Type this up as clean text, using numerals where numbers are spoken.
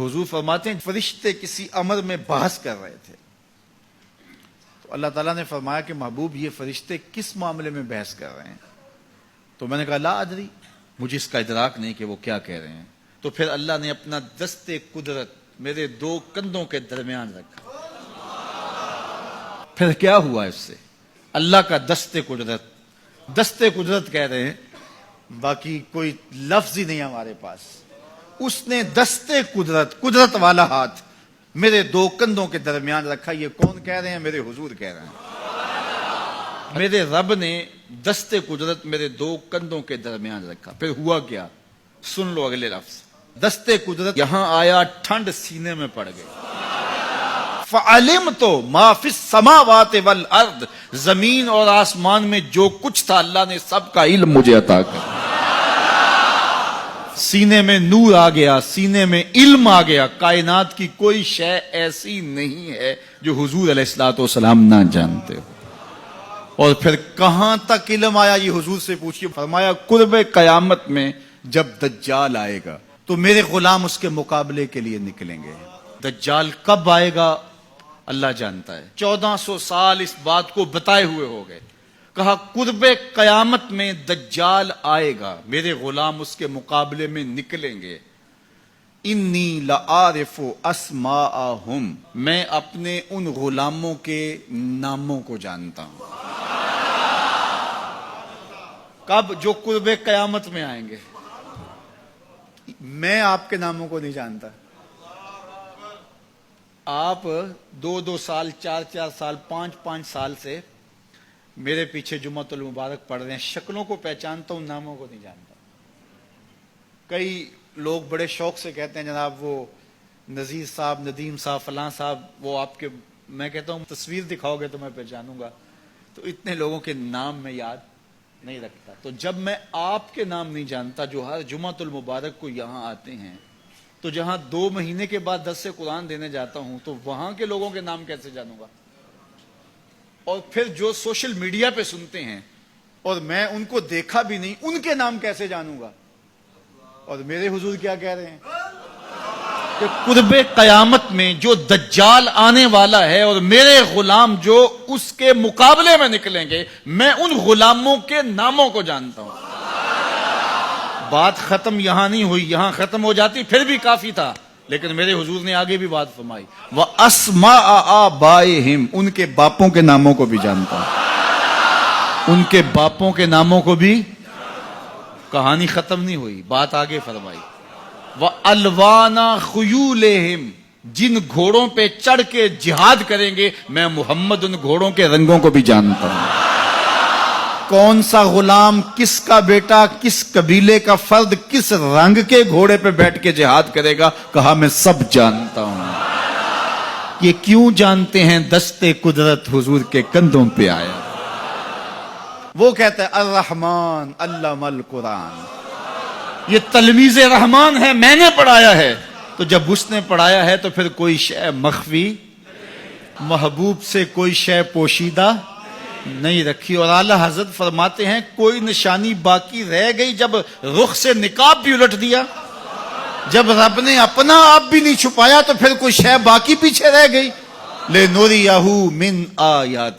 حضور فرماتے ہیں فرشتے کسی امر میں بحث کر رہے تھے، تو اللہ تعالیٰ نے فرمایا کہ محبوب یہ فرشتے کس معاملے میں بحث کر رہے ہیں؟ تو میں نے کہا لا ادری، مجھے اس کا ادراک نہیں کہ وہ کیا کہہ رہے ہیں۔ تو پھر اللہ نے اپنا دست قدرت میرے دو کندھوں کے درمیان رکھا۔ پھر کیا ہوا اس سے؟ اللہ کا دست قدرت کہہ رہے ہیں، باقی کوئی لفظ ہی نہیں ہمارے پاس۔ اس نے دست قدرت والا ہاتھ میرے دو کندھوں کے درمیان رکھا۔ یہ کون کہہ رہے ہیں؟ میرے حضور کہہ رہے ہیں۔ میرے رب نے دست قدرت میرے دو کندھوں کے درمیان رکھا۔ پھر ہوا کیا؟ سن لو اگلے لفظ۔ دست قدرت یہاں آیا، ٹھنڈ سینے میں پڑ گئی۔ فَعَلِمْتُ مَا فِي السَّمَاوَاتِ وَالْأَرْضِ، زمین اور آسمان میں جو کچھ تھا اللہ نے سب کا علم مجھے عطا کر۔ سینے میں نور آ گیا، سینے میں علم آ گیا۔ کائنات کی کوئی شے ایسی نہیں ہے جو حضور علیہ الصلوۃ والسلام نہ جانتے ہو۔ اور پھر کہاں تک علم آیا یہ حضور سے پوچھیے۔ فرمایا قرب قیامت میں جب دجال آئے گا تو میرے غلام اس کے مقابلے کے لیے نکلیں گے۔ دجال کب آئے گا اللہ جانتا ہے۔ 1400 سال اس بات کو بتائے ہوئے ہو گئے۔ کہا قرب قیامت میں دجال آئے گا، میرے غلام اس کے مقابلے میں نکلیں گے۔ انی لعارف اسماءہم، میں اپنے ان غلاموں کے ناموں کو جانتا ہوں۔ کب؟ جو قرب قیامت میں آئیں گے۔ میں آپ کے ناموں کو نہیں جانتا۔ آپ 2 سال 4 سال 5 سال سے میرے پیچھے جمعۃ المبارک پڑھ رہے ہیں، شکلوں کو پہچانتا ہوں، ناموں کو نہیں جانتا۔ کئی لوگ بڑے شوق سے کہتے ہیں جناب وہ نذیر صاحب، ندیم صاحب، فلاں صاحب، وہ آپ کے، میں کہتا ہوں تصویر دکھاؤ گے تو میں پہچانوں گا۔ تو اتنے لوگوں کے نام میں یاد نہیں رکھتا۔ تو جب میں آپ کے نام نہیں جانتا جو ہر جمعۃ المبارک کو یہاں آتے ہیں، تو جہاں 2 مہینے کے بعد درس قرآن دینے جاتا ہوں تو وہاں کے لوگوں کے نام کیسے جانوں گا؟ اور پھر جو سوشل میڈیا پہ سنتے ہیں اور میں ان کو دیکھا بھی نہیں، ان کے نام کیسے جانوں گا؟ اور میرے حضور کیا کہہ رہے ہیں کہ قرب قیامت میں جو دجال آنے والا ہے اور میرے غلام جو اس کے مقابلے میں نکلیں گے، میں ان غلاموں کے ناموں کو جانتا ہوں۔ بات ختم یہاں نہیں ہوئی، یہاں ختم ہو جاتی پھر بھی کافی تھا، لیکن میرے حضور نے آگے بھی بات فرمائی۔ وَأَسْمَاءَ آبَائِهِمْ، ان کے باپوں کے ناموں کو بھی جانتا ہوں۔ ان کے باپوں کے ناموں کو بھی۔ کہانی ختم نہیں ہوئی، بات آگے فرمائی۔ وَأَلْوَانَ خُيُولِهِمْ، جن گھوڑوں پہ چڑھ کے جہاد کریں گے میں محمد ان گھوڑوں کے رنگوں کو بھی جانتا ہوں۔ کون سا غلام، کس کا بیٹا، کس قبیلے کا فرد کس رنگ کے گھوڑے پہ بیٹھ کے جہاد کرے گا، کہا میں سب جانتا ہوں۔ یہ کیوں جانتے ہیں؟ دست قدرت حضور کے کندھوں پہ آیا۔ وہ کہتا ہے الرحمن علم القرآن، یہ تلمیذ رحمان ہے، میں نے پڑھایا ہے۔ تو جب اس نے پڑھایا ہے تو پھر کوئی شے مخفی، محبوب سے کوئی شے پوشیدہ نہیں رکھی۔ اور اعلیٰ حضرت فرماتے ہیں کوئی نشانی باقی رہ گئی جب رخ سے نقاب بھی الٹ دیا، جب رب نے اپنا آپ بھی نہیں چھپایا تو پھر کوئی شے باقی پیچھے رہ گئی۔ لِنُرِيَهُ مِنْ آیَاتِهِ۔